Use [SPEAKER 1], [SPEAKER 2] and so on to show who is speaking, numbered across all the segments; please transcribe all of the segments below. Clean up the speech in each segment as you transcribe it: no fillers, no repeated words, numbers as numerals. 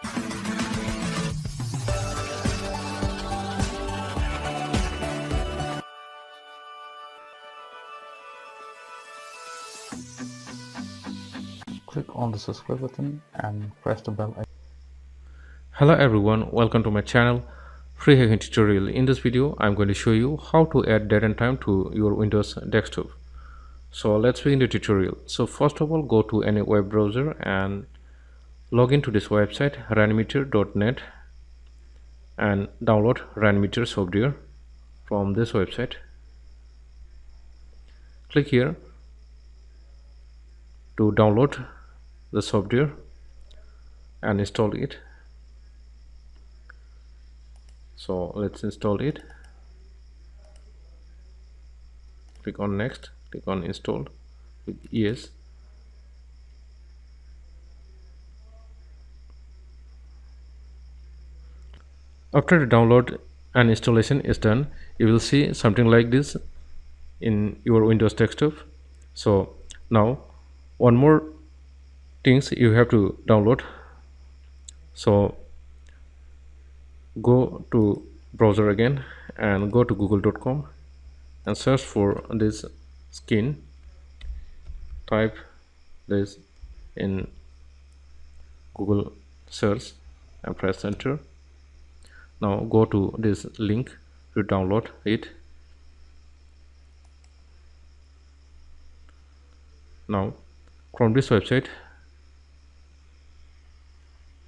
[SPEAKER 1] Click on the subscribe button and press the bell icon.
[SPEAKER 2] Hello everyone, welcome to my channel Free Hacking Tutorial. In this video I'm going to show you how to add date and time to your Windows desktop. So let's begin the tutorial. So first of all, go to any web browser and log into this website ranmeter.net and download Ranmeter software from this website. Click here to download the software and install it. So let's install it. Click on next, click on install, click yes. After the download and installation is done, you will see something like this in your Windows desktop. So now one more things you have to download. So go to browser again and go to google.com and search for this skin. Type this in Google search and press enter. Now go to this link to download it. Now from this website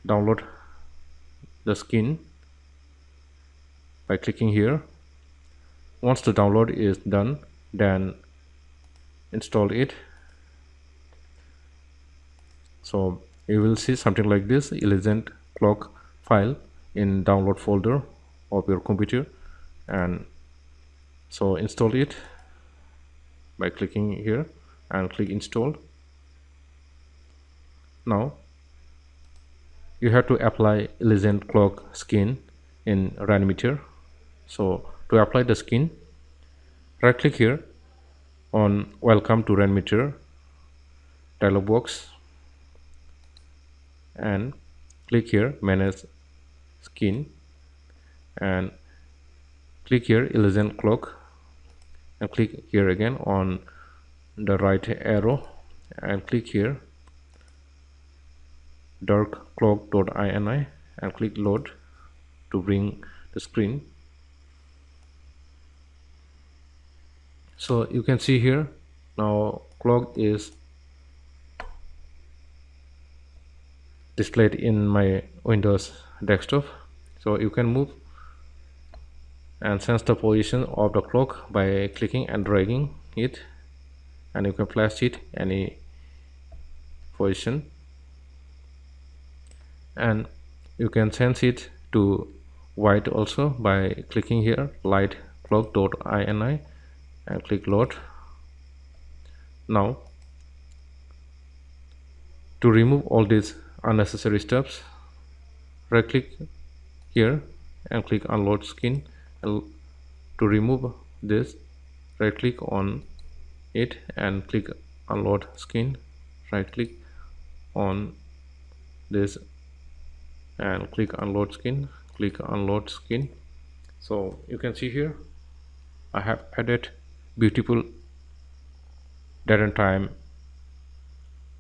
[SPEAKER 2] download the skin by clicking here. Once the download is done, then install it. So you will see something like this Elegant Clock file in download folder of your computer, and so install it by clicking here and click install. Now you have to apply Elegant Clock skin in Ranmeter. So to apply the skin, right click here on welcome to Ranmeter dialog box and click here manage skin and click here Elegant Clock and click here again on the right arrow and click here darkclock.ini and click load to bring the screen. So you can see here now clock is displayed in my Windows desktop. So you can move and sense the position of the clock by clicking and dragging it, and you can place it any position, and you can sense it to white also by clicking here lightclock.ini and click load. Now to remove all these unnecessary steps, right click here and click unload skin, and to remove this right click on it and click unload skin, right click on this and click unload skin, click unload skin. So you can see here I have added beautiful date and time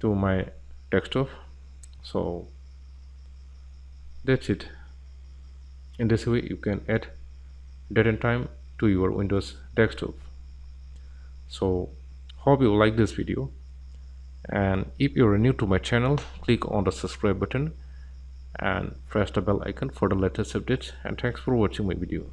[SPEAKER 2] to my desktop. So that's it. In this way you can add date and time to your Windows desktop. So hope you like this video, and if you are new to my channel, click on the subscribe button and press the bell icon for the latest updates, and thanks for watching my video.